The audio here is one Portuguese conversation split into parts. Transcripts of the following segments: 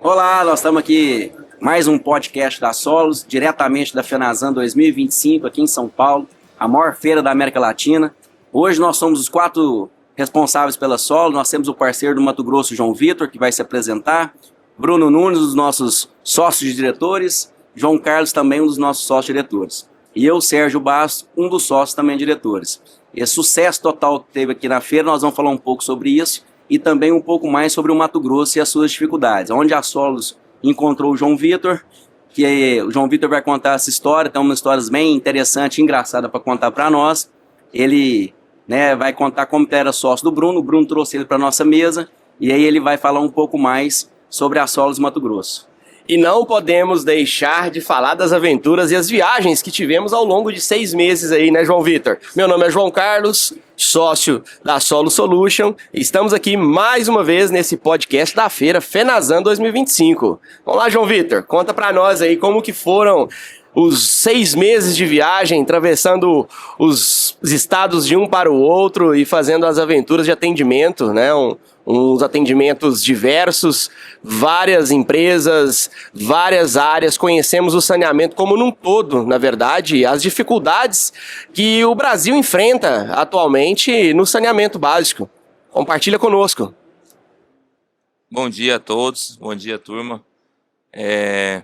Olá, nós estamos aqui mais um podcast da Solos, diretamente da Fenazan 2025, aqui em São Paulo, a maior feira da América Latina. Hoje nós somos os 4 responsáveis pela Solos, nós temos o parceiro do Mato Grosso, João Vitor, que vai se apresentar, Bruno Nunes, um dos nossos sócios diretores, João Carlos também um dos nossos sócios diretores. E eu, Sérgio Bastos, um dos sócios também diretores. Esse sucesso total que teve aqui na feira, nós vamos falar um pouco sobre isso e também um pouco mais sobre o Mato Grosso e as suas dificuldades. Onde a Solos encontrou o João Vitor, que o João Vitor vai contar essa história, tem umas histórias bem interessantes e engraçadas para contar para nós. Ele vai contar como era sócio do Bruno, o Bruno trouxe ele para nossa mesa e aí ele vai falar um pouco mais sobre a Solos Mato Grosso. E não podemos deixar de falar das aventuras e as viagens que tivemos ao longo de 6 meses aí, né, João Vitor? Meu nome é João Carlos, sócio da Solo Solution, e estamos aqui mais uma vez nesse podcast da feira Fenazan 2025. Vamos lá, João Vitor, conta pra nós aí como que foram os 6 meses de viagem, atravessando os estados de um para o outro e fazendo as aventuras de atendimento, né? Uns atendimentos diversos, várias empresas, várias áreas, conhecemos o saneamento como num todo, na verdade, as dificuldades que o Brasil enfrenta atualmente no saneamento básico. Compartilha conosco. Bom dia a todos, bom dia turma.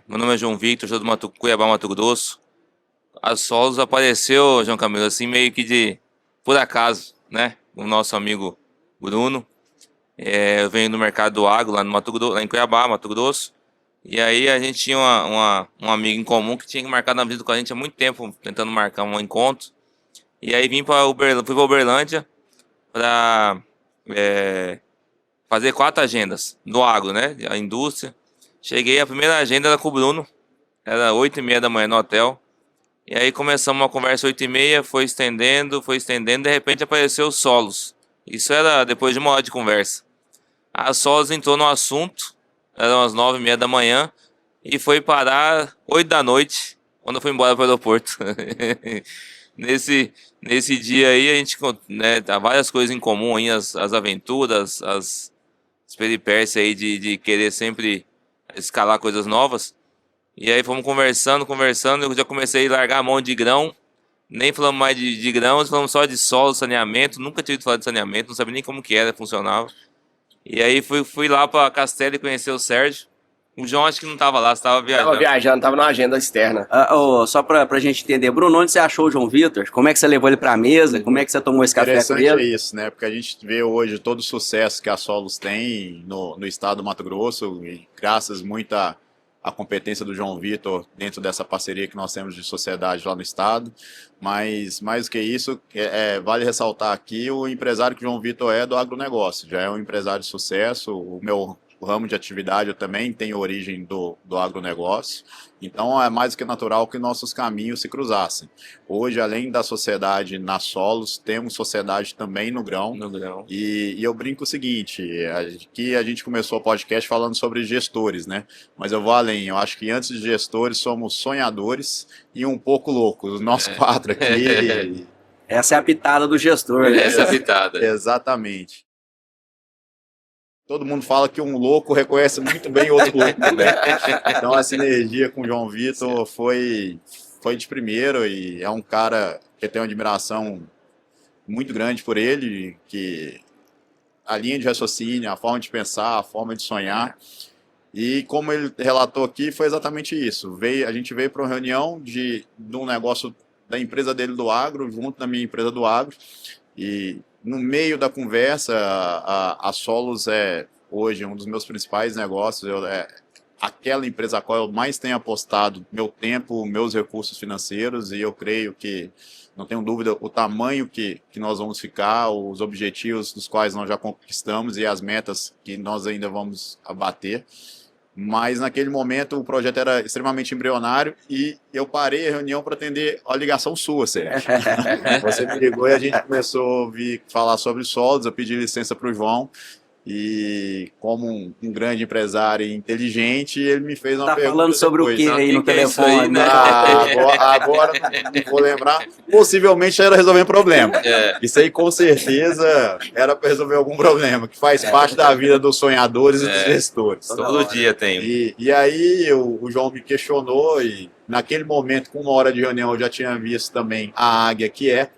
Meu nome é João Vitor, sou do Cuiabá, Mato Grosso. A Solos apareceu, João Camilo, assim meio que por acaso, né? O nosso amigo Bruno. Eu venho do mercado do agro lá no Mato Grosso, lá em Cuiabá, Mato Grosso. E aí a gente tinha um amigo em comum que tinha marcado uma visita com a gente há muito tempo, tentando marcar um encontro. E aí fui para Uberlândia para fazer 4 agendas do agro, né? A indústria. Cheguei, a primeira agenda era com o Bruno, era 8h30 da manhã no hotel. E aí começamos uma conversa 8h30, foi estendendo, de repente apareceu o Solos. Isso era depois de 1 hora de conversa. A Solos entrou no assunto, eram as 9h30 da manhã, e foi parar 8 da noite, quando eu fui embora para o aeroporto. Nesse dia aí a gente tá várias coisas em comum, aí, as aventuras, as peripécias aí de querer sempre escalar coisas novas. E aí fomos conversando, eu já comecei a largar a mão de grão. Nem falamos mais de grãos, falamos só de solo, saneamento. Nunca tinha ouvido falar de saneamento, não sabia nem como que era, funcionava. E aí fui lá para Castelo e conhecer o Sérgio. O João acho que não estava lá, você estava viajando. Estava na agenda externa. Só pra gente entender, Bruno, onde você achou o João Vitor? Como é que você levou ele pra mesa? Como é que você tomou esse café com ele? Interessante é isso, né? Porque a gente vê hoje todo o sucesso que a Solos tem no estado do Mato Grosso, e graças muito a competência do João Vitor dentro dessa parceria que nós temos de sociedade lá no estado, mas mais do que isso, vale ressaltar aqui o empresário que o João Vitor é do agronegócio, já é um empresário de sucesso. O meu ramo de atividade eu também tenho origem do agronegócio, então é mais do que natural que nossos caminhos se cruzassem. Hoje, além da sociedade na Solos, temos sociedade também no grão. E eu brinco o seguinte, que a gente começou o podcast falando sobre gestores, né? Mas eu vou além, eu acho que antes de gestores somos sonhadores e um pouco loucos, nós 4 aqui. Essa é a pitada do gestor, né? Essa é a pitada. Exatamente. Todo mundo fala que um louco reconhece muito bem outro louco também. Então a sinergia com o João Vitor foi de primeiro, e é um cara que eu tenho uma admiração muito grande por ele, que a linha de raciocínio, a forma de pensar, a forma de sonhar. E como ele relatou aqui, foi exatamente isso. A gente veio para uma reunião de um negócio da empresa dele do agro, junto da minha empresa do agro, e no meio da conversa, a Solos é hoje um dos meus principais negócios, aquela empresa a qual eu mais tenho apostado meu tempo, meus recursos financeiros, e eu creio que, não tenho dúvida, o tamanho que nós vamos ficar, os objetivos dos quais nós já conquistamos e as metas que nós ainda vamos abater. Mas naquele momento o projeto era extremamente embrionário e eu parei a reunião para atender a ligação sua, Sérgio. Você me ligou e a gente começou a ouvir falar sobre Solos, eu pedi licença para o João E como um grande empresário inteligente, ele me fez uma Tá pergunta falando sobre depois. o que aí no que é isso telefone, aí, né? né? Agora não vou lembrar. Possivelmente era resolver problema. É. Isso aí com certeza era para resolver algum problema, que faz parte da vida dos sonhadores e dos gestores. Todo dia tem. E aí o João me questionou e naquele momento, com 1 hora de reunião, eu já tinha visto também a águia que é.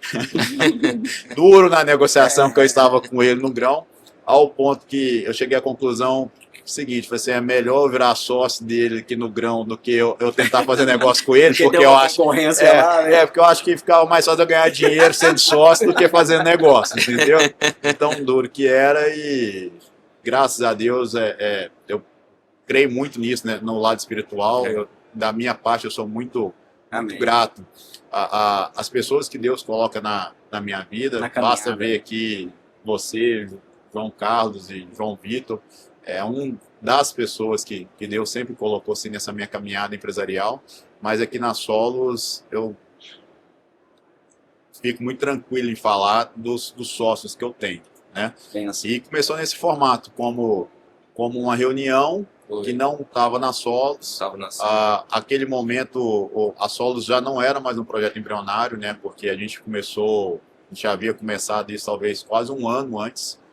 Duro na negociação que eu estava com ele no grão, ao ponto que eu cheguei à conclusão seguinte, foi assim, é melhor eu virar sócio dele aqui no grão do que eu tentar fazer negócio com ele, porque tem eu uma acho concorrência lá, né? porque eu acho que ficava mais fácil eu ganhar dinheiro sendo sócio do que fazendo negócio, entendeu? Tão duro que era e graças a Deus eu creio muito nisso, né, no lado espiritual. Da minha parte eu sou muito Amém. grato às pessoas que Deus coloca na minha vida. Na caminhada. Basta ver aqui você, João Carlos e João Vitor, um das pessoas que Deus sempre colocou assim, nessa minha caminhada empresarial, mas aqui na Solos eu fico muito tranquilo em falar dos sócios que eu tenho, né? Bem assim. E começou nesse formato, como uma reunião que não estava na Solos. Aquele momento, a Solos já não era mais um projeto embrionário, né? Porque a gente já havia começado isso talvez quase um ano antes.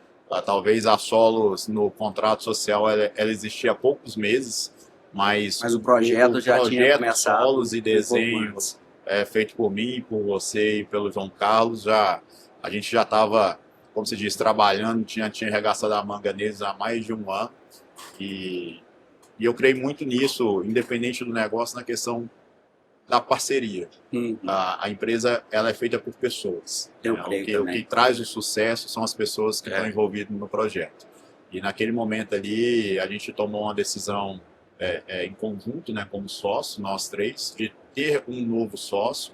Talvez a Solos, no contrato social, ela existia há poucos meses, mas o projeto já tinha começado. Solos e desenhos feito por mim, por você e pelo João Carlos, a gente já estava, como se diz, trabalhando, tinha arregaçado a manga neles há mais de um ano. E eu creio muito nisso, independente do negócio, na questão da parceria. A empresa ela é feita por pessoas. O que traz o sucesso são as pessoas que estão envolvidas no projeto. E naquele momento ali, a gente tomou uma decisão em conjunto, né, como sócio, nós três, de ter um novo sócio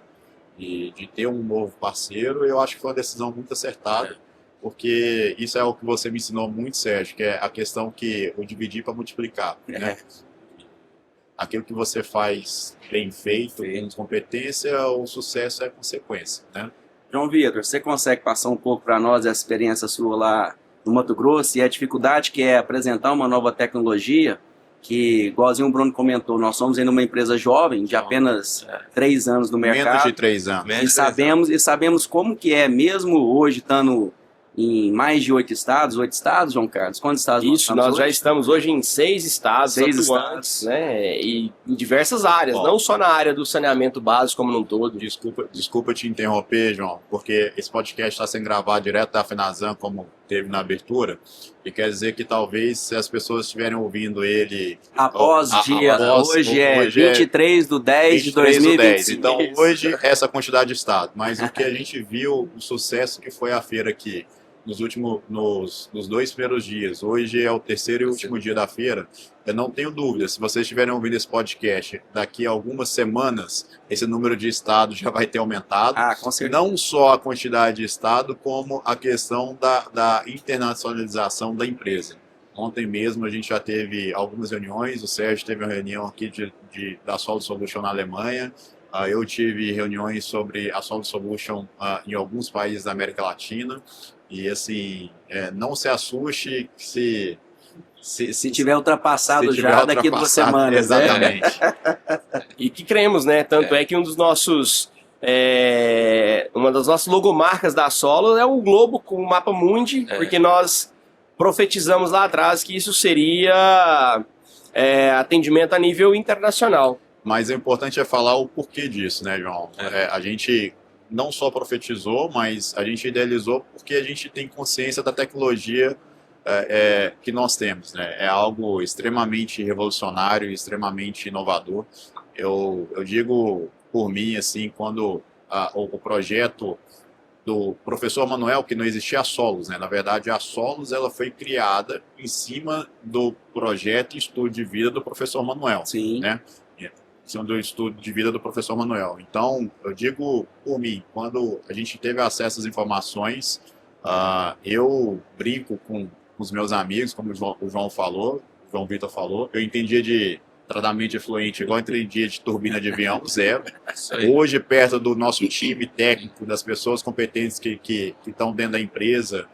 e de ter um novo parceiro. Eu acho que foi uma decisão muito acertada. Porque isso é o que você me ensinou muito, Sérgio, que é a questão que eu dividi para multiplicar, né? Aquilo que você faz bem feito, com competência, o sucesso é consequência, né? João Vitor, você consegue passar um pouco para nós essa experiência sua lá no Mato Grosso e a dificuldade que é apresentar uma nova tecnologia que, igualzinho o Bruno comentou, nós somos ainda uma empresa jovem, de apenas 3 anos no mercado. Menos de 3 anos. E sabemos como que é, mesmo hoje estando em mais de 8 estados, João Carlos? Quantos estados nós já estamos hoje em 6 estados atuantes, né? E em diversas áreas, não só na área do saneamento básico como num todo. Desculpa te interromper, João, porque esse podcast está sendo gravado direto da FENASAN, como teve na abertura, e quer dizer que talvez se as pessoas estiverem ouvindo ele... Hoje é 23/10 de 2025. Então hoje essa quantidade de estado, mas o que a gente viu, o sucesso que foi a feira aqui, nos 2 primeiros dias, hoje é o 3º e último dia da feira, eu não tenho dúvida, se vocês estiverem ouvindo esse podcast, daqui a algumas semanas, esse número de estados já vai ter aumentado. Com certeza. Não só a quantidade de estado, como a questão da internacionalização da empresa. Ontem mesmo a gente já teve algumas reuniões, o Sérgio teve uma reunião aqui da Solos Solution na Alemanha, eu tive reuniões sobre a Solos Solution em alguns países da América Latina. E assim, não se assuste se tiver ultrapassado daqui a 2 semanas. Exatamente. E que cremos, né? Tanto é que um dos nossos... uma das nossas logomarcas da Solos é o globo com o mapa mundi, porque nós profetizamos lá atrás que isso seria atendimento a nível internacional. Mas o importante é falar o porquê disso, né, João? A gente não só profetizou, mas a gente idealizou porque a gente tem consciência da tecnologia que nós temos, né? É algo extremamente revolucionário, extremamente inovador. Eu digo por mim, assim, quando o projeto do professor Manuel, que não existia a Solos, né? Na verdade, a Solos ela foi criada em cima do projeto e estudo de vida do professor Manuel. Sim. Né? Do estudo de vida do professor Manuel. Então, eu digo por mim, quando a gente teve acesso às informações, eu brinco com os meus amigos, como o João falou, o João Vitor falou, eu entendia de tratamento de efluente, igual entendi de turbina de avião, zero. Isso aí. Hoje, perto do nosso time técnico, das pessoas competentes que estão dentro da empresa,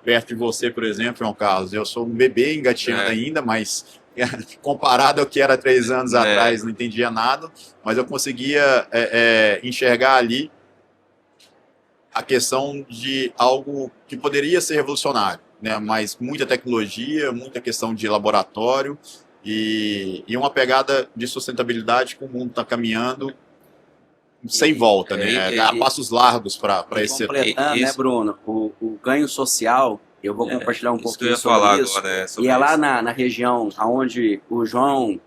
perto de você, por exemplo, João Carlos, eu sou um bebê engatinhando ainda, mas comparado ao que era 3 anos atrás, não entendia nada, mas eu conseguia enxergar ali a questão de algo que poderia ser revolucionário, né? Mas muita tecnologia, muita questão de laboratório e uma pegada de sustentabilidade que o mundo está caminhando sem volta, né? A passos largos para esse setor. Completando, né, Bruno? O ganho social, eu vou compartilhar um pouquinho sobre isso. Agora, E é lá na região onde o João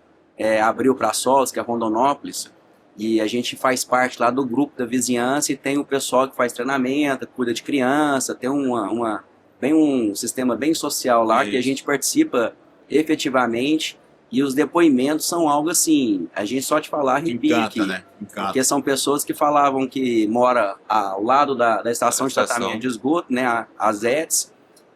abriu para Solos, que é Rondonópolis, e a gente faz parte lá do grupo da vizinhança e tem o pessoal que faz treinamento, cuida de criança, tem um sistema bem social lá que a gente participa efetivamente. E os depoimentos são algo assim, a gente só te falar arrepia aqui. Né? Encanta. Porque são pessoas que falavam que mora ao lado da estação de tratamento de esgoto, né, as ETS,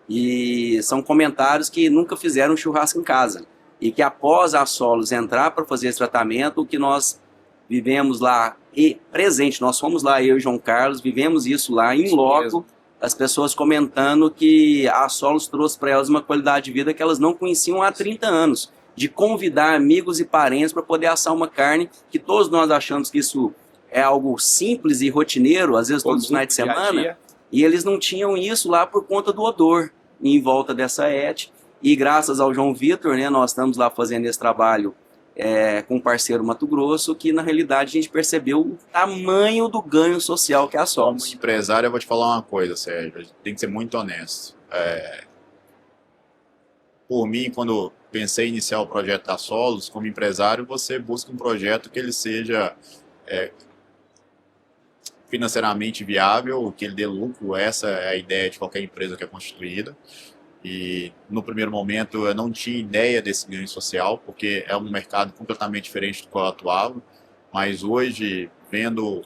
e são comentários que nunca fizeram um churrasco em casa. E que após a Solos entrar para fazer esse tratamento, o que nós vivemos lá, e presente, nós fomos lá, eu e João Carlos, vivemos isso lá em loco, as pessoas comentando que a Solos trouxe para elas uma qualidade de vida que elas não conheciam há 30 anos. De convidar amigos e parentes para poder assar uma carne, que todos nós achamos que isso é algo simples e rotineiro, às vezes todos os finais de semana, e eles não tinham isso lá por conta do odor em volta dessa ET. E graças ao João Vitor, né, nós estamos lá fazendo esse trabalho com o parceiro Mato Grosso, que na realidade a gente percebeu o tamanho do ganho social que é a Solos. Como empresário, eu vou te falar uma coisa, Sérgio, a gente tem que ser muito honesto. Por mim, quando pensei em iniciar o projeto da Solos, como empresário, você busca um projeto que ele seja financeiramente viável, que ele dê lucro. Essa é a ideia de qualquer empresa que é constituída. E no primeiro momento eu não tinha ideia desse ganho social, porque é um mercado completamente diferente do qual eu atuava. Mas hoje, vendo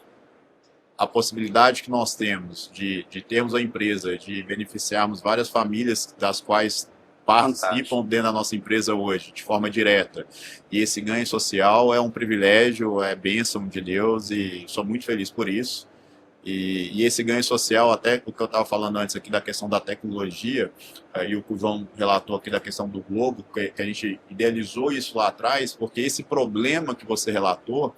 a possibilidade que nós temos de termos a empresa, de beneficiarmos várias famílias das quais participam dentro da nossa empresa hoje, de forma direta. E esse ganho social é um privilégio, é bênção de Deus e sou muito feliz por isso. E esse ganho social, até o que eu estava falando antes aqui da questão da tecnologia, e o que o João relatou aqui da questão do Globo, que a gente idealizou isso lá atrás, porque esse problema que você relatou,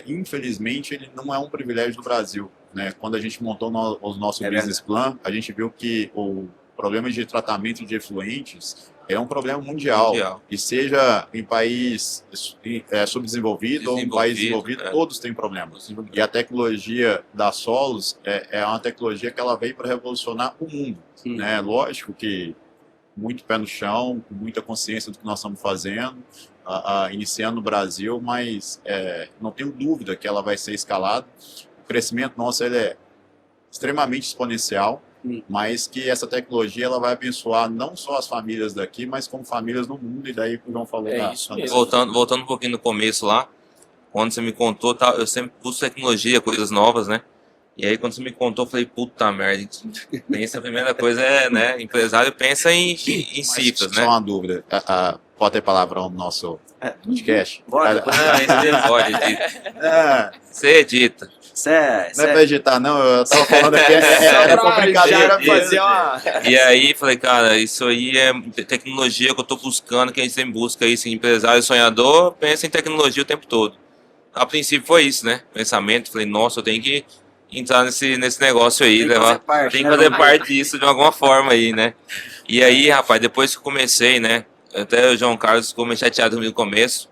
infelizmente, ele não é um privilégio do Brasil, né? Quando a gente montou o nosso business plan, a gente viu que o problema de tratamento de efluentes é um problema mundial. E seja em país subdesenvolvido ou em país desenvolvido, todos têm problemas. E a tecnologia da Solos é uma tecnologia que ela veio para revolucionar o mundo. Né? Lógico que muito pé no chão, com muita consciência do que nós estamos fazendo, iniciando no Brasil, mas não tenho dúvida que ela vai ser escalada. O crescimento nosso ele é extremamente exponencial, mas que essa tecnologia ela vai abençoar não só as famílias daqui, mas como famílias no mundo, e daí o João falou. Isso mesmo. Voltando um pouquinho no começo lá, quando você me contou, eu sempre busco tecnologia, coisas novas, né? E aí quando você me contou, eu falei, puta merda, pensa, a primeira coisa né, empresário pensa em cifras, né? Só uma dúvida, pode ter palavrão no nosso podcast? Pode. Isso pode, edita. Você edita. Não é pra editar, não, eu tava falando aqui, era pra brincadeira. E aí, falei, cara, isso aí é tecnologia que eu tô buscando, que a gente sempre busca isso, empresário sonhador, pensa em tecnologia o tempo todo. A princípio foi isso, né, pensamento, falei, nossa, eu tenho que entrar nesse negócio aí, tem que fazer parte disso de alguma forma aí, né. E aí, rapaz, depois que eu comecei, né, até o João Carlos ficou meio chateado comigo no começo,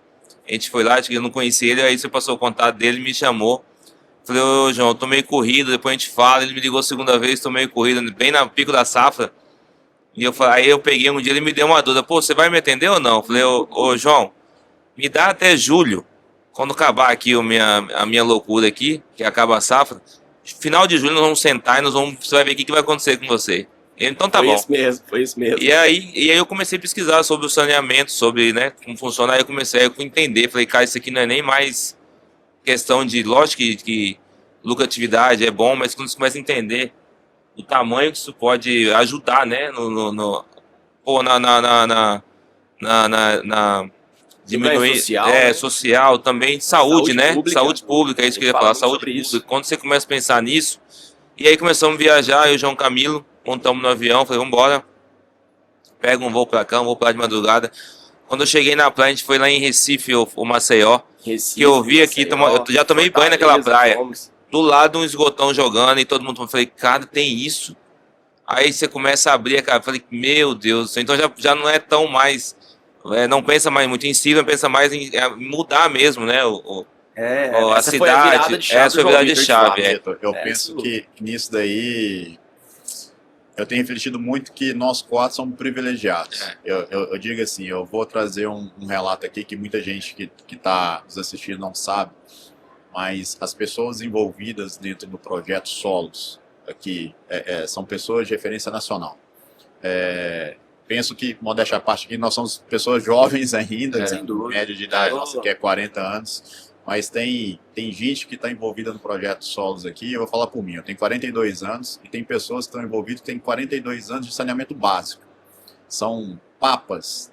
a gente foi lá, acho que eu não conhecia ele, aí você passou o contato dele, me chamou. Falei, ô João, eu tô meio corrido, depois a gente fala. Ele me ligou a segunda vez, tô meio corrido, bem na pico da safra. E aí eu peguei um dia, ele me deu uma dúvida, pô, você vai me atender ou não? Falei, ô João, me dá até julho, quando acabar aqui a minha loucura aqui, que acaba a safra. Final de julho nós vamos sentar e você vai ver o que vai acontecer com você. Então tá bom. Foi isso mesmo. E aí eu comecei a pesquisar sobre o saneamento, sobre, né, como funciona. Aí eu comecei a entender, falei, cara, isso aqui não é nem mais questão de, lógico que lucratividade é bom, mas quando você começa a entender o tamanho que isso pode ajudar, né, diminuir social, né? social também, saúde, né? Pública. Saúde pública, é isso que eu ia falar, saúde Sobre isso. pública. Quando você começa a pensar nisso, e aí começamos a viajar, eu e o João Camilo, montamos no avião, falei, vamos embora, pega um voo pra cá, um voo pra lá de madrugada. Quando eu cheguei na praia, a gente foi lá em Recife, ou Maceió, Recife, que eu vi aqui, Maceió, eu já tomei banho naquela Fortaleza, praia, fomos. do lado um esgotão jogando, e todo mundo falei, cara, tem isso? Aí você começa a abrir a cara, falei, meu Deus, então já não é tão mais, não pensa mais muito em si, não pensa mais em mudar mesmo, né, a essa foi a virada cidade, de chave essa foi a do João virada de Vitor, chave, Vitor, eu É, penso isso. que nisso daí eu tenho refletido muito que nós quatro somos privilegiados. Eu digo assim, eu vou trazer um relato aqui que muita gente que está nos assistindo não sabe, mas as pessoas envolvidas dentro do projeto Solos aqui são pessoas de referência nacional. Penso que, modéstia à parte, aqui nós somos pessoas jovens ainda, sem dúvida. média de idade, nossa, que é 40 anos, mas tem gente que está envolvida no projeto Solos aqui, eu vou falar por mim, eu tenho 42 anos, e tem pessoas que estão envolvidas que têm 42 anos de saneamento básico. São papas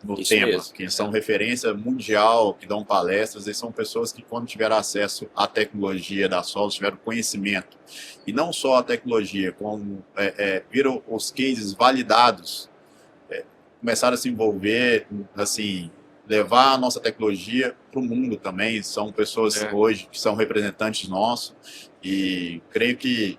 no Isso tema, mesmo. que são referência mundial, que dão palestras, e são pessoas que, quando tiveram acesso à tecnologia da Solos, tiveram conhecimento, e não só a tecnologia, como viram os cases validados, começaram a se envolver, assim, levar a nossa tecnologia para o mundo também. São pessoas hoje que são representantes nossos, e creio que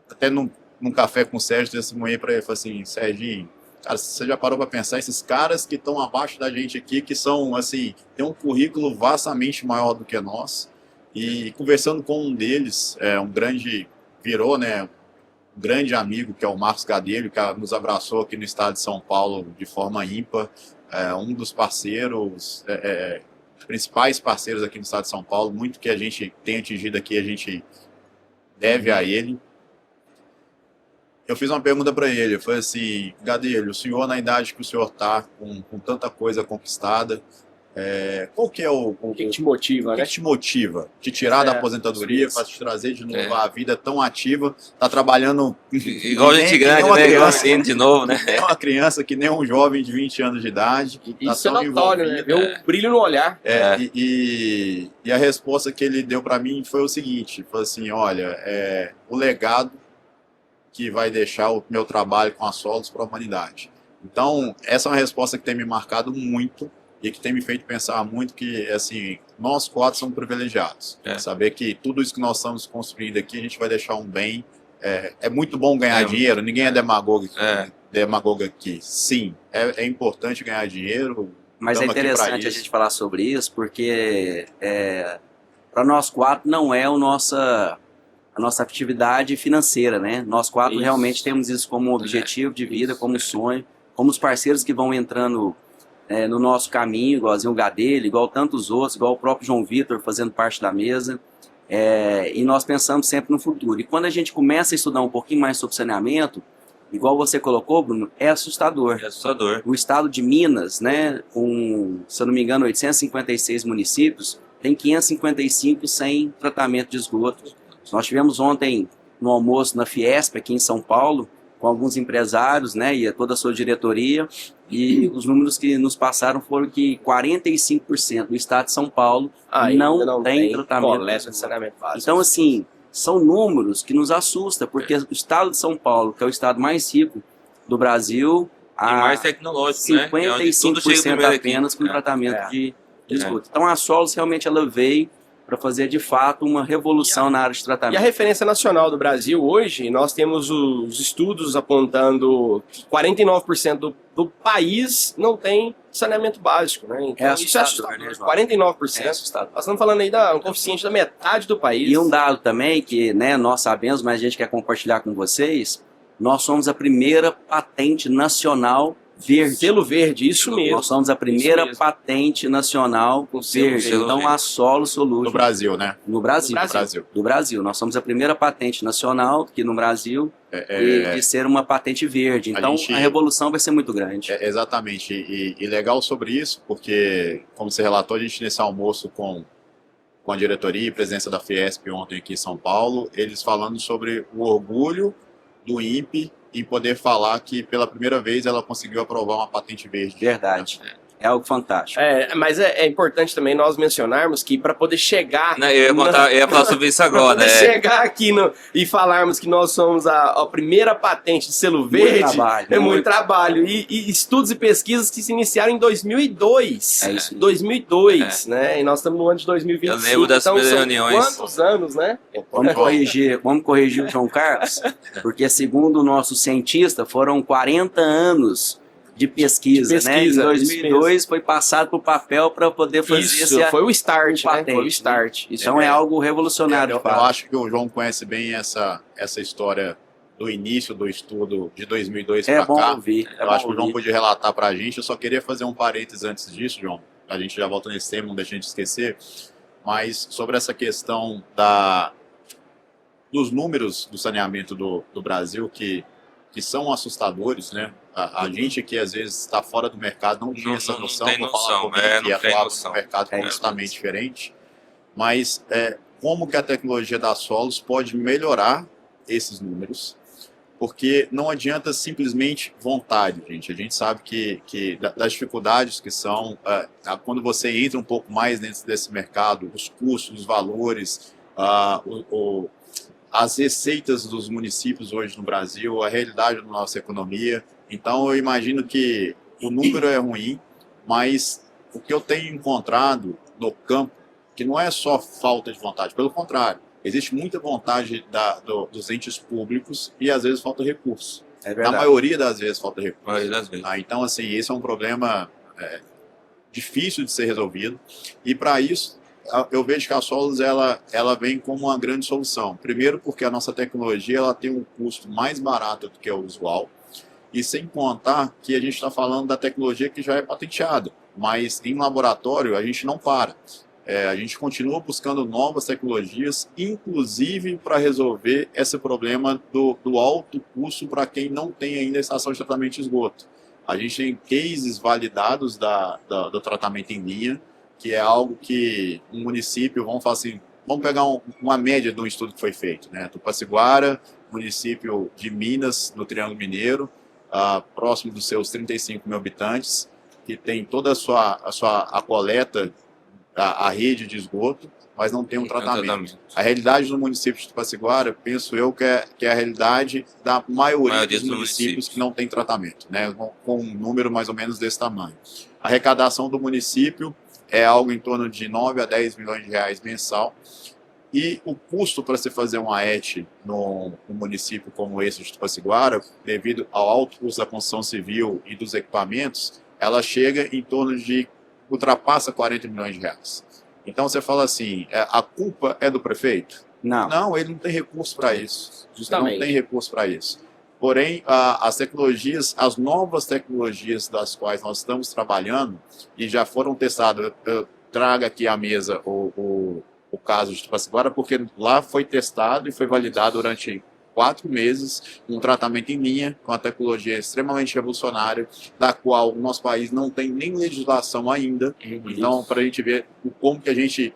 até num café com o Sérgio, testemunhei para ele, falei assim, Serginho, cara, você já parou para pensar, esses caras que estão abaixo da gente aqui, que são, assim, tem um currículo vastamente maior do que nós, e conversando com um deles, virou, né, um grande amigo, que é o Marcos Gadelho, que nos abraçou aqui no estado de São Paulo de forma ímpar, um dos parceiros, principais parceiros aqui no estado de São Paulo, muito que a gente tem atingido aqui, a gente deve a ele. Eu fiz uma pergunta para ele, eu falei assim, Gadelho, o senhor na idade que o senhor está, com tanta coisa conquistada, qual que é o que te motiva, o que né? te motiva? Te tirar da aposentadoria para te trazer de novo à vida tão ativa, tá trabalhando igual gente que nem grande, uma né, igual criança, assim, de novo, né, que nem uma criança, que nem um jovem de 20 anos de idade. Isso tá é tão notório, né? Ver envolvido. o brilho no olhar. E a resposta que ele deu para mim foi o seguinte, foi assim, olha, o legado que vai deixar o meu trabalho com a Solos para a humanidade. Então, essa é uma resposta que tem me marcado muito e que tem me feito pensar muito que, assim, nós quatro somos privilegiados. Saber que tudo isso que nós estamos construindo aqui, a gente vai deixar um bem. É muito bom ganhar dinheiro, ninguém é demagogo aqui. Sim, é importante ganhar dinheiro. Mas é estamos aqui pra interessante a isso. gente falar sobre isso, porque para nós quatro não é a nossa atividade financeira, né? Nós quatro Isso. realmente temos isso como objetivo de vida, como sonho, como os parceiros que vão entrando no nosso caminho, igualzinho o Gadelho, igual tantos outros, igual o próprio João Vitor fazendo parte da mesa, e nós pensamos sempre no futuro. E quando a gente começa a estudar um pouquinho mais sobre saneamento, igual você colocou, Bruno, é assustador. é assustador. O estado de Minas, né, com, se eu não me engano, 856 municípios, tem 555 sem tratamento de esgoto. Nós tivemos ontem no almoço na Fiesp, aqui em São Paulo, com alguns empresários, né, e toda a sua diretoria, e os números que nos passaram foram que 45% do estado de São Paulo Ainda não tem tratamento de coleta de esgoto. saneamento básico. Então, assim, são números que nos assustam, porque o estado de São Paulo, que é o estado mais rico do Brasil, E mais tecnológico, né? É onde tudo chega 55% primeiro aqui. apenas com tratamento de esgoto. Então, a Solos realmente ela veio para fazer, de fato, uma revolução na área de E a tratamento. referência nacional do Brasil hoje, nós temos os estudos apontando que 49% do país não tem saneamento básico, né? Então, isso é assustador, assustador. né, João? 49%. É assustador. Nós estamos falando aí um coeficiente da metade do país. E um dado também que, né, nós sabemos, mas a gente quer compartilhar com vocês, nós somos a primeira patente nacional verde. Selo verde, isso mesmo. Nós somos a primeira Isso mesmo. patente nacional selo verde. verde. Então, a Solo Solution. No Brasil, né? No Brasil. No Brasil. Do Brasil. Nós somos a primeira patente nacional aqui no Brasil de ser uma patente verde. Então, a revolução vai ser muito grande. Exatamente. E legal sobre isso, porque, como você relatou, a gente nesse almoço com a diretoria e presença da Fiesp ontem aqui em São Paulo, eles falando sobre o orgulho do INPE em poder falar que pela primeira vez ela conseguiu aprovar uma patente verde. Verdade. É algo fantástico. Mas é importante também nós mencionarmos que para poder chegar... Não, eu ia falar sobre isso agora. Para chegar aqui e falarmos que nós somos a primeira patente de selo verde, é muito trabalho. E estudos e pesquisas que se iniciaram em 2002. É isso. 2002, né? E nós estamos no ano de 2025. Eu lembro das então, primeiras são reuniões. quantos anos, né? Vamos corrigir o João Carlos, porque segundo o nosso cientista, foram 40 anos de pesquisa, né? Em 2002 foi passado para o papel para poder fazer isso, foi o start, né? Foi o start. Então é algo revolucionário. Eu acho que o João conhece bem essa história do início do estudo de 2002 para cá. É bom ouvir. Eu acho que o João podia relatar para a gente. Eu só queria fazer um parênteses antes disso, João. A gente já volta nesse tema, não deixa a gente esquecer. Mas sobre essa questão dos números do saneamento do Brasil, que são assustadores, né? A gente que às vezes está fora do mercado não tinha essa noção, não tem noção, que atuava no mercado completamente diferente. Mas como que a tecnologia da Solos pode melhorar esses números? Porque não adianta simplesmente vontade, gente. A gente sabe que das dificuldades que são, quando você entra um pouco mais dentro desse mercado, os custos, os valores, as receitas dos municípios hoje no Brasil, a realidade da nossa economia. Então, eu imagino que o número é ruim, mas o que eu tenho encontrado no campo, que não é só falta de vontade, pelo contrário, existe muita vontade dos entes públicos e às vezes falta recurso. É verdade. Na maioria das vezes falta recurso. A maioria das vezes. Então, assim, esse é um problema difícil de ser resolvido. E para isso, eu vejo que a Solos ela vem como uma grande solução. Primeiro porque a nossa tecnologia ela tem um custo mais barato do que o usual. E sem contar que a gente está falando da tecnologia que já é patenteada. Mas em laboratório a gente não para. A gente continua buscando novas tecnologias, inclusive para resolver esse problema do alto custo para quem não tem ainda a estação de tratamento de esgoto. A gente tem cases validados do tratamento em linha, que é algo que um município, vamos pegar uma média de um estudo que foi feito, né? Tupaciguara, município de Minas, no Triângulo Mineiro, próximo dos seus 35 mil habitantes, que tem toda a coleta, a rede de esgoto, mas não tem um tratamento. A realidade do município de Tupaciguara, penso eu, que é a realidade da maioria dos municípios que não tem tratamento, né? Com um número mais ou menos desse tamanho. A arrecadação do município é algo em torno de 9 a 10 milhões de reais mensal. E o custo para se fazer uma AET num município como esse de Tupaciguara, devido ao alto custo da construção civil e dos equipamentos, ela chega em torno de, ultrapassa 40 milhões de reais. Então você fala assim, a culpa é do prefeito? Não. Não, ele não tem recurso para isso. Justamente. Não tem recurso para isso. Porém, as tecnologias, as novas tecnologias das quais nós estamos trabalhando e já foram testadas, eu trago aqui à mesa o caso de Tupaciguara, porque lá foi testado e foi validado durante 4 meses um tratamento em linha com a tecnologia extremamente revolucionária, da qual o nosso país não tem nem legislação ainda. Então, para a gente ver como que a gente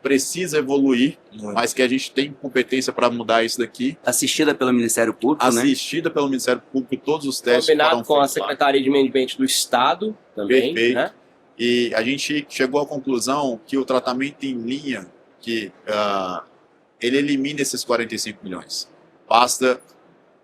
precisa evoluir, mas que a gente tem competência para mudar isso daqui. Assistida pelo Ministério Público, Assistida pelo Ministério Público, todos os testes combinado com a Secretaria de Meio Ambiente do Estado também. Perfeito. Né? E a gente chegou à conclusão que o tratamento em linha, que ele elimina esses 45 milhões. Basta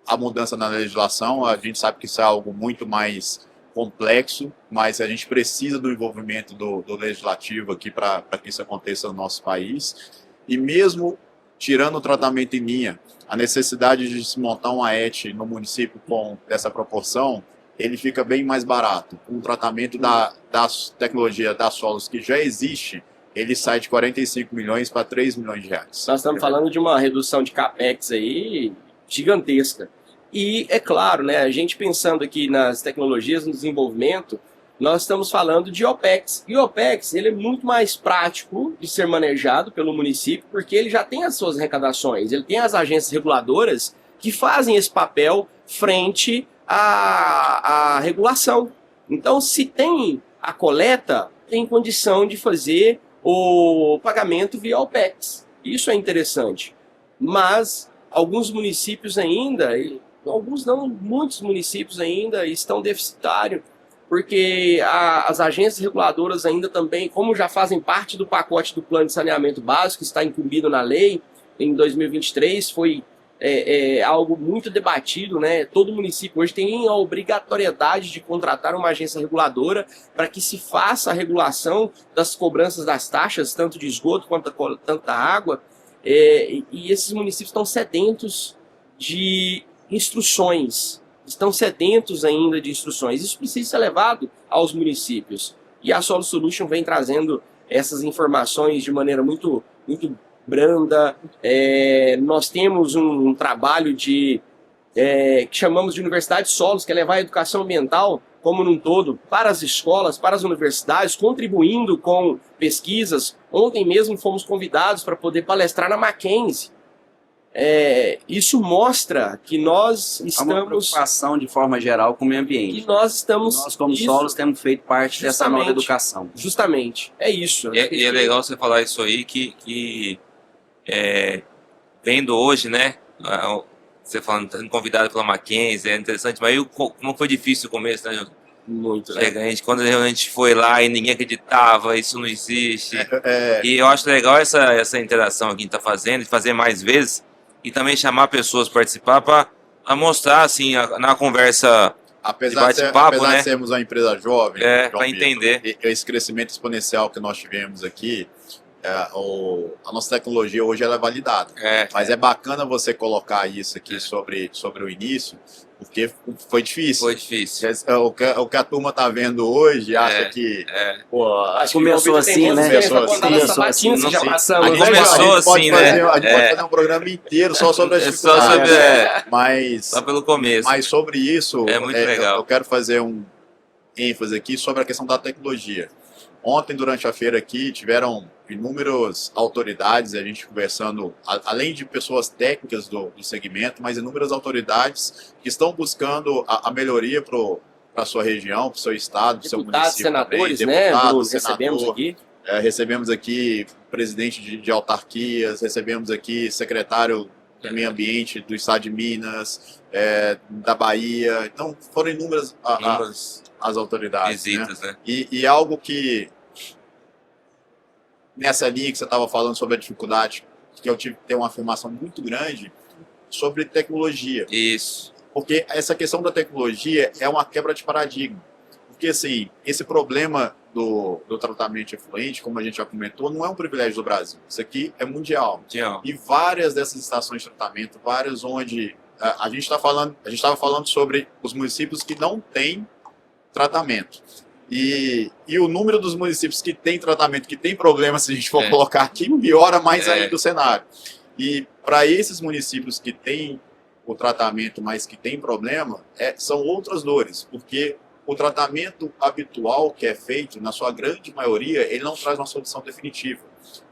a mudança na legislação, a gente sabe que isso é algo muito mais complexo, mas a gente precisa do envolvimento do legislativo aqui para que isso aconteça no nosso país. E mesmo tirando o tratamento em linha, a necessidade de se montar uma AET no município com essa proporção, ele fica bem mais barato. Com o tratamento da tecnologia da Solos que já existe, ele sai de 45 milhões para 3 milhões de reais. Nós estamos falando de uma redução de capex aí gigantesca. E é claro, né, a gente pensando aqui nas tecnologias, no desenvolvimento, nós estamos falando de OPEX. E o OPEX ele é muito mais prático de ser manejado pelo município, porque ele já tem as suas arrecadações, ele tem as agências reguladoras que fazem esse papel frente à regulação. Então, se tem a coleta, tem condição de fazer o pagamento via OPEX. Isso é interessante. Mas alguns municípios ainda, alguns não, muitos municípios ainda estão deficitários, porque as agências reguladoras ainda também, como já fazem parte do pacote do plano de saneamento básico, que está incumbido na lei, em 2023, foi algo muito debatido, né? Todo município hoje tem a obrigatoriedade de contratar uma agência reguladora para que se faça a regulação das cobranças das taxas, tanto de esgoto quanto da água, e esses municípios estão sedentos de instruções, estão sedentos ainda de instruções. Isso precisa ser levado aos municípios. E a Solo Solution vem trazendo essas informações de maneira muito, muito branda. Nós temos um trabalho que chamamos de Universidade Solos, que é levar a educação ambiental como num todo para as escolas, para as universidades, contribuindo com pesquisas. Ontem mesmo fomos convidados para poder palestrar na Mackenzie. Isso mostra que nós estamos... Há uma preocupação de forma geral com o meio ambiente. Que nós estamos... Nós, como Solos, temos feito parte dessa nova educação. Justamente, é isso. E é legal você falar isso aí, que vendo hoje, né, você falando, sendo convidado pela Mackenzie, é interessante, mas aí, como foi difícil o começo, né, muito, né? Quando a gente foi lá e ninguém acreditava, isso não existe. E eu acho legal essa interação que a gente está fazendo, de fazer mais vezes, e também chamar pessoas para participar, para mostrar, assim, na conversa apesar né? de sermos uma empresa jovem, para entender. Esse crescimento exponencial que nós tivemos aqui, a nossa tecnologia hoje ela é validada. Mas é bacana você colocar isso aqui sobre o início, porque foi difícil. Foi difícil. O que a turma está vendo hoje, acha que... Começou assim, né? Começou assim, já passamos. Começou assim, né? A gente pode fazer um programa inteiro só sobre as dificuldades. Só pelo começo. Mas sobre isso, é muito legal. Eu quero fazer um ênfase aqui sobre a questão da tecnologia. Ontem, durante a feira aqui, tiveram inúmeras autoridades, a gente conversando, além de pessoas técnicas do segmento, mas inúmeras autoridades que estão buscando a melhoria para a sua região, para o seu estado, para o seu município. Senadores, também. né? Deputados, Recebemos aqui. Recebemos aqui presidente de autarquias, recebemos aqui secretário do meio ambiente do estado de Minas, da Bahia. Então, foram inúmeras as autoridades. Visitas, né? E algo que, nessa linha que você estava falando sobre a dificuldade, que eu tive que ter uma afirmação muito grande sobre tecnologia. Isso. Porque essa questão da tecnologia é uma quebra de paradigma. Porque, assim, esse problema do tratamento de efluente, como a gente já comentou, não é um privilégio do Brasil. Isso aqui é mundial. E várias dessas estações de tratamento, várias onde a gente estava falando sobre os municípios que não têm tratamento. E o número dos municípios que tem tratamento, que tem problema, se a gente for colocar aqui, piora mais ainda o cenário. E para esses municípios que têm o tratamento, mas que tem problema, são outras dores, porque o tratamento habitual que é feito, na sua grande maioria, ele não traz uma solução definitiva.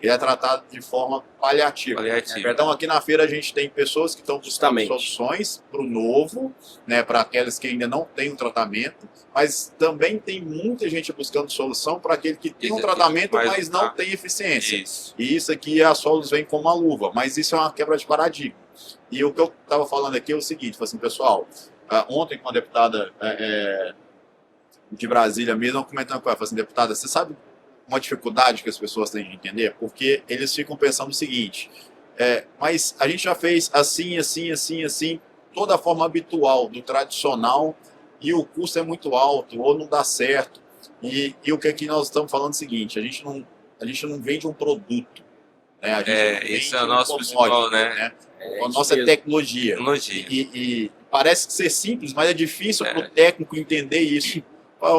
Ele é tratado de forma paliativa. Então, aqui na feira, a gente tem pessoas que estão buscando soluções para o novo, né, para aqueles que ainda não têm um tratamento, mas também tem muita gente buscando solução para aquele que tem um tratamento, mas não tem eficiência. E isso aqui, a Solos vem com uma luva, mas isso é uma quebra de paradigma. E o que eu estava falando aqui é o seguinte, assim, pessoal, ontem com a deputada de Brasília mesmo, comentando com ela, assim, deputada, você sabe uma dificuldade que as pessoas têm de entender? Porque eles ficam pensando o seguinte, mas a gente já fez assim, assim, assim, assim, toda a forma habitual, do tradicional, e o custo é muito alto, ou não dá certo. E o que aqui nós estamos falando é o seguinte, a gente não vende um produto, né? A gente esse é o nosso principal, né? A nossa tecnologia. E parece ser simples, mas é difícil para o técnico entender isso.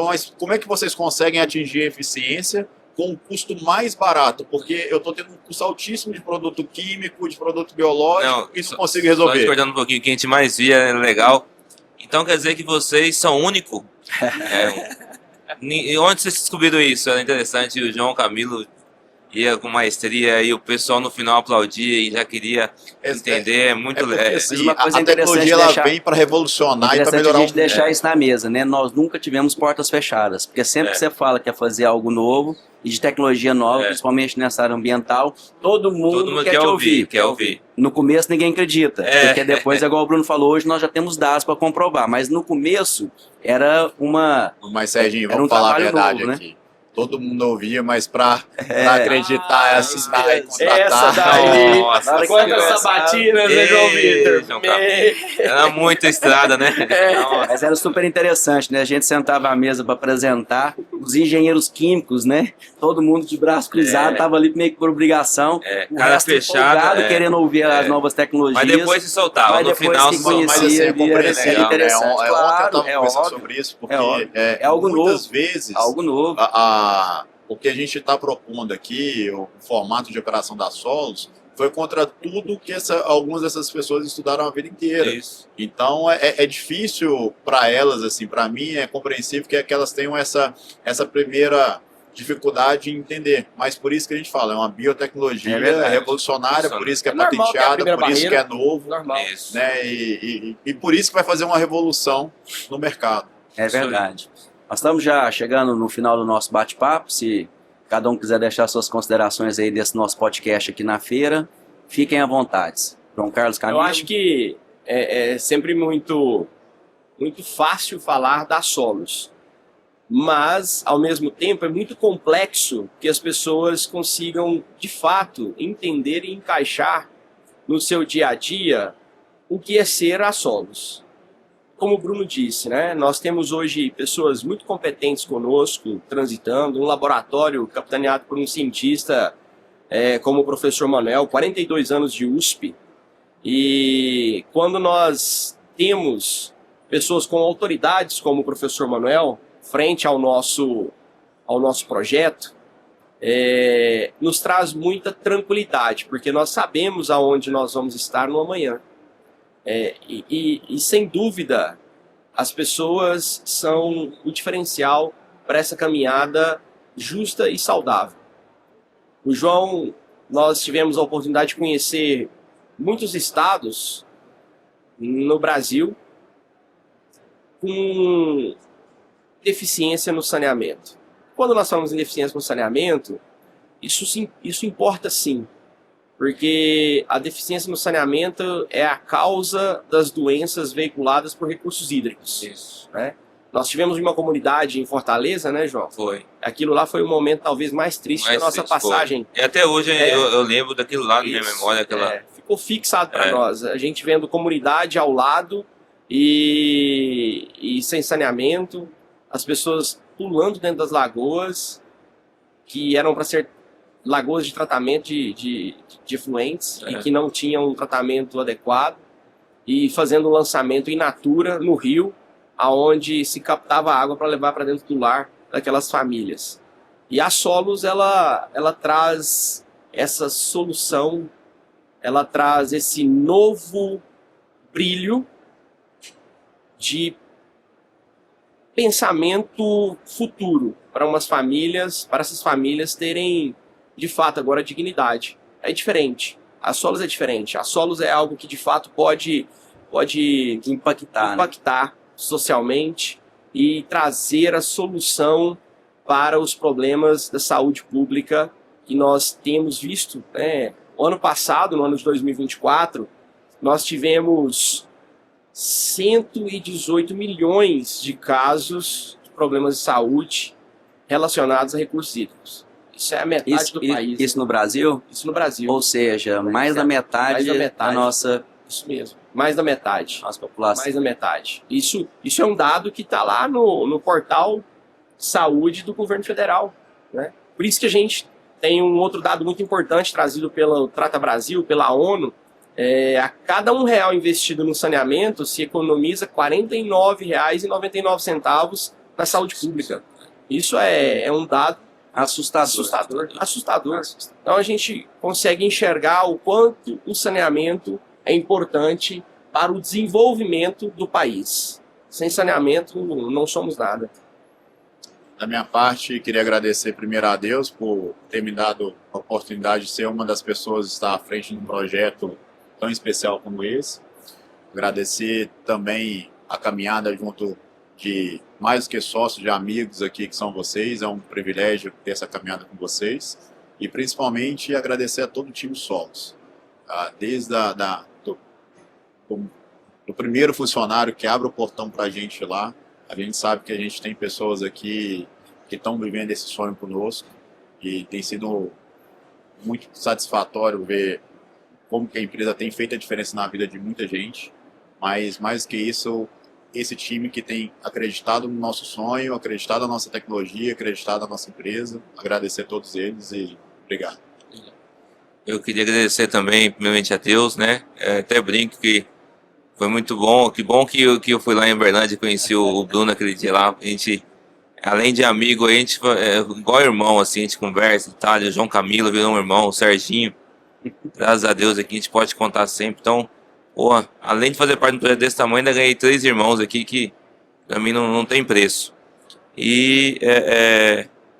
Mas como é que vocês conseguem atingir a eficiência com um custo mais barato? Porque eu estou tendo um custo altíssimo de produto químico, de produto biológico, e não consigo resolver. Só discordando um pouquinho, o que a gente mais via é legal. Então quer dizer que vocês são únicos? E onde vocês descobriram isso? Era interessante, o João Camilo ia com maestria e o pessoal no final aplaudia e já queria entender. É muito porque, legal. assim, uma coisa a tecnologia interessante ela deixar- vem para revolucionar e para Interessante melhorar a o gente deixar isso na mesa, né? Nós nunca tivemos portas fechadas, porque sempre que você fala que quer fazer algo novo e de tecnologia nova, principalmente nessa área ambiental, todo mundo quer te ouvir. quer ouvir. No começo ninguém acredita, porque depois, igual o Bruno falou, hoje nós já temos dados para comprovar, mas no começo era uma... Mas, Serginho, Era vamos um falar a trabalho verdade novo, né? aqui. Todo mundo ouvia, mas para acreditar, assinar e Essa contratar. daí. Nossa, Na hora que Quantas começava- sabatinas, né, João Vitor? João Carlos. Era muita estrada, né? Nossa. Mas era super interessante, né? A gente sentava à mesa para apresentar, os engenheiros químicos, né? Todo mundo de braço cruzado, tava ali meio que por obrigação. O Cara resto fechado, empolgado, querendo ouvir as novas tecnologias. Mas depois se soltava, Mas no depois final que se conhecia, soltava. Mas assim, é era compreensível, né? interessante, Ontem eu claro, estava é conversando óbvio. sobre isso, porque É óbvio. É algo muitas novo. vezes Algo novo. o que a gente está propondo aqui, o formato de operação da Solos, foi contra tudo que algumas dessas pessoas estudaram a vida inteira. Isso. Então é difícil para elas, assim, para mim é compreensível que elas tenham essa primeira dificuldade em entender. Mas por isso que a gente fala, é uma biotecnologia revolucionária, por isso que é É normal ter a patenteada, primeira por isso que é barreira. novo, Normal. Isso. né? E por isso que vai fazer uma revolução no mercado. É verdade. Nós estamos já chegando no final do nosso bate-papo. Se cada um quiser deixar suas considerações aí desse nosso podcast aqui na feira, fiquem à vontade. João Carlos Camilo. Eu acho que é sempre muito fácil falar da Solos, mas, ao mesmo tempo, é muito complexo que as pessoas consigam, de fato, entender e encaixar no seu dia a dia o que é ser a Solos. Como o Bruno disse, né, nós temos hoje pessoas muito competentes conosco, transitando, um laboratório capitaneado por um cientista como o professor Manuel, 42 anos de USP, e quando nós temos pessoas com autoridades como o professor Manuel, frente ao nosso projeto, nos traz muita tranquilidade, porque nós sabemos aonde nós vamos estar no amanhã. E sem dúvida, as pessoas são o diferencial para essa caminhada justa e saudável. O João, nós tivemos a oportunidade de conhecer muitos estados no Brasil com deficiência no saneamento. Quando nós falamos em deficiência no saneamento, isso importa sim, porque a deficiência no saneamento é a causa das doenças veiculadas por recursos hídricos. Isso. Né? Nós tivemos uma comunidade em Fortaleza, né, João? Foi. Aquilo lá foi o momento talvez mais triste da nossa passagem. Foi. E até hoje eu lembro daquilo lá na minha memória. Ficou fixado para nós. A gente vendo comunidade ao lado e sem saneamento, as pessoas pulando dentro das lagoas, que eram para ser lagoas de tratamento de efluentes e que não tinham um tratamento adequado, e fazendo um lançamento in natura no rio, aonde se captava água para levar para dentro do lar daquelas famílias. E a Solos, ela traz essa solução, ela traz esse novo brilho de pensamento futuro para essas famílias terem, de fato, agora dignidade. É diferente. A Solos é diferente. A Solos é algo que, de fato, pode impactar socialmente e trazer a solução para os problemas da saúde pública que nós temos visto. O ano passado, no ano de 2024, nós tivemos 118 milhões de casos de problemas de saúde relacionados a recursos hídricos. Isso é a metade do país. Isso no Brasil? Isso no Brasil. Ou seja, mais da metade da nossa... Isso mesmo, mais da metade. Nossa população. Mais da metade. Isso é um dado que está lá no portal Saúde do governo federal. Né? Por isso que a gente tem um outro dado muito importante trazido pelo Trata Brasil, pela ONU. A cada R$1 investido no saneamento se economiza R$ 49,99 na saúde pública. Isso é um dado assustador. Então a gente consegue enxergar o quanto o saneamento é importante para o desenvolvimento do país. Sem saneamento não somos nada. Da minha parte, queria agradecer primeiro a Deus por ter me dado a oportunidade de ser uma das pessoas que está à frente de um projeto tão especial como esse. Agradecer também a caminhada junto de mais que sócios, de amigos aqui que são vocês. É um privilégio ter essa caminhada com vocês. E principalmente agradecer a todo o time Solos. Desde do primeiro funcionário que abre o portão para a gente lá, a gente sabe que a gente tem pessoas aqui que estão vivendo esse sonho conosco e tem sido muito satisfatório ver como que a empresa tem feito a diferença na vida de muita gente, mas mais que isso, esse time que tem acreditado no nosso sonho, acreditado na nossa tecnologia, acreditado na nossa empresa, agradecer a todos eles e obrigado. Eu queria agradecer também, primeiramente, a Deus, né? Até brinco que foi muito bom. Que bom que eu fui lá em Uberlândia e conheci o Bruno aquele dia lá. A gente, além de amigo, a gente é igual irmão, assim, a gente conversa e tal. O João Camilo virou um irmão, o Serginho. Graças a Deus aqui a gente pode contar sempre. Então, porra, além de fazer parte de um projeto desse tamanho, ainda ganhei 3 irmãos aqui que pra mim não tem preço. E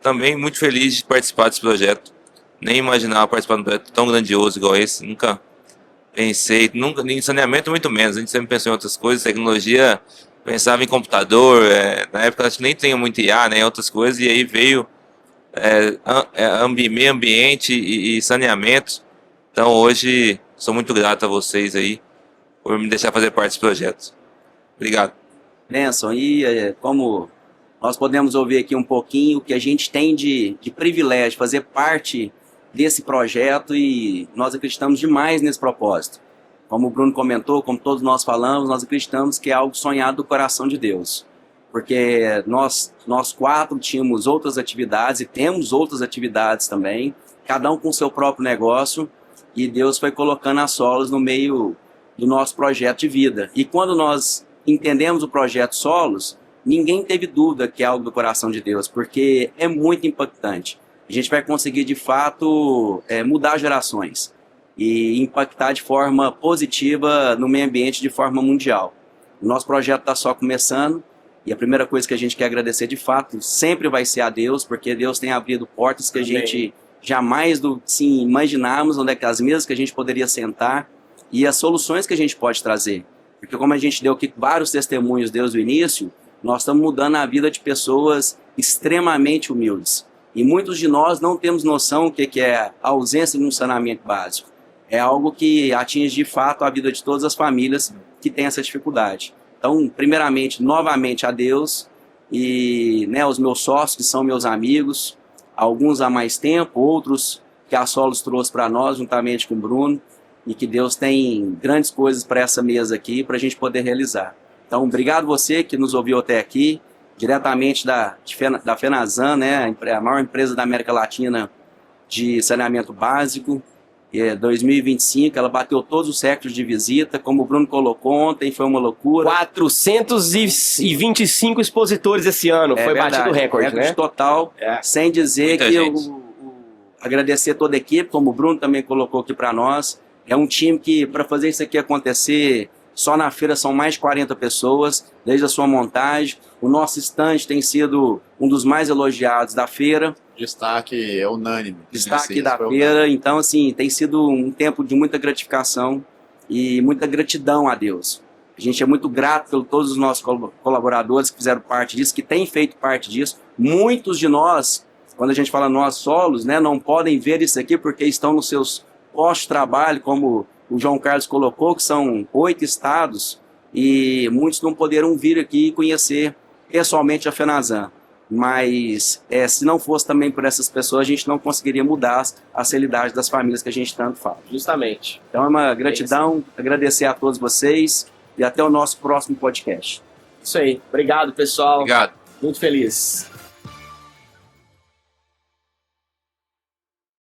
também muito feliz de participar desse projeto. Nem imaginava participar de um projeto tão grandioso igual esse. Nunca pensei, em saneamento muito menos. A gente sempre pensou em outras coisas, tecnologia, pensava em computador. Na época a gente nem tinha muito IA, né, outras coisas. E aí veio meio ambiente e saneamento. Então hoje sou muito grato a vocês aí por me deixar fazer parte desse projeto. Obrigado. Nelson, e como nós podemos ouvir aqui um pouquinho o que a gente tem de privilégio, fazer parte desse projeto, e nós acreditamos demais nesse propósito. Como o Bruno comentou, como todos nós falamos, nós acreditamos que é algo sonhado do coração de Deus. Porque nós 4 tínhamos outras atividades e temos outras atividades também, cada um com seu próprio negócio, e Deus foi colocando a Solos no meio do nosso projeto de vida. E quando nós entendemos o projeto Solos, ninguém teve dúvida que é algo do coração de Deus, porque é muito impactante. A gente vai conseguir, de fato, mudar gerações e impactar de forma positiva no meio ambiente de forma mundial. O nosso projeto está só começando, e a primeira coisa que a gente quer agradecer, de fato, sempre vai ser a Deus, porque Deus tem abrido portas que a gente jamais imaginamos, onde é que as mesas que a gente poderia sentar e as soluções que a gente pode trazer. Porque como a gente deu aqui vários testemunhos desde o início, nós estamos mudando a vida de pessoas extremamente humildes. E muitos de nós não temos noção do que é a ausência de um saneamento básico. É algo que atinge de fato a vida de todas as famílias que têm essa dificuldade. Então, primeiramente, novamente a Deus e os meus sócios, que são meus amigos, alguns há mais tempo, outros que a Solos trouxe para nós, juntamente com o Bruno, e que Deus tem grandes coisas para essa mesa aqui, para a gente poder realizar. Então, obrigado você que nos ouviu até aqui, diretamente da FENASAN, né, a maior empresa da América Latina de saneamento básico. 2025, ela bateu todos os recordes de visita, como o Bruno colocou ontem, foi uma loucura. 425 expositores esse ano, foi verdade, batido o recorde, né? Total, sem dizer muita que agradecer toda a equipe, como o Bruno também colocou aqui para nós. É um time que, para fazer isso aqui acontecer, só na feira são mais de 40 pessoas, desde a sua montagem. O nosso stand tem sido um dos mais elogiados da feira. Destaque é unânime. Destaque da feira. Então, assim, tem sido um tempo de muita gratificação e muita gratidão a Deus. A gente é muito grato por todos os nossos colaboradores que fizeram parte disso, que têm feito parte disso. Muitos de nós, quando a gente fala nós Solos, né, não podem ver isso aqui porque estão nos seus postos de trabalho, como o João Carlos colocou, que são 8 estados, e muitos não poderam vir aqui e conhecer pessoalmente a FENASAN. Mas se não fosse também por essas pessoas, a gente não conseguiria mudar a realidade das famílias que a gente tanto fala. Justamente. Então é uma gratidão, agradecer a todos vocês e até o nosso próximo podcast. Isso aí. Obrigado, pessoal. Obrigado. Muito feliz.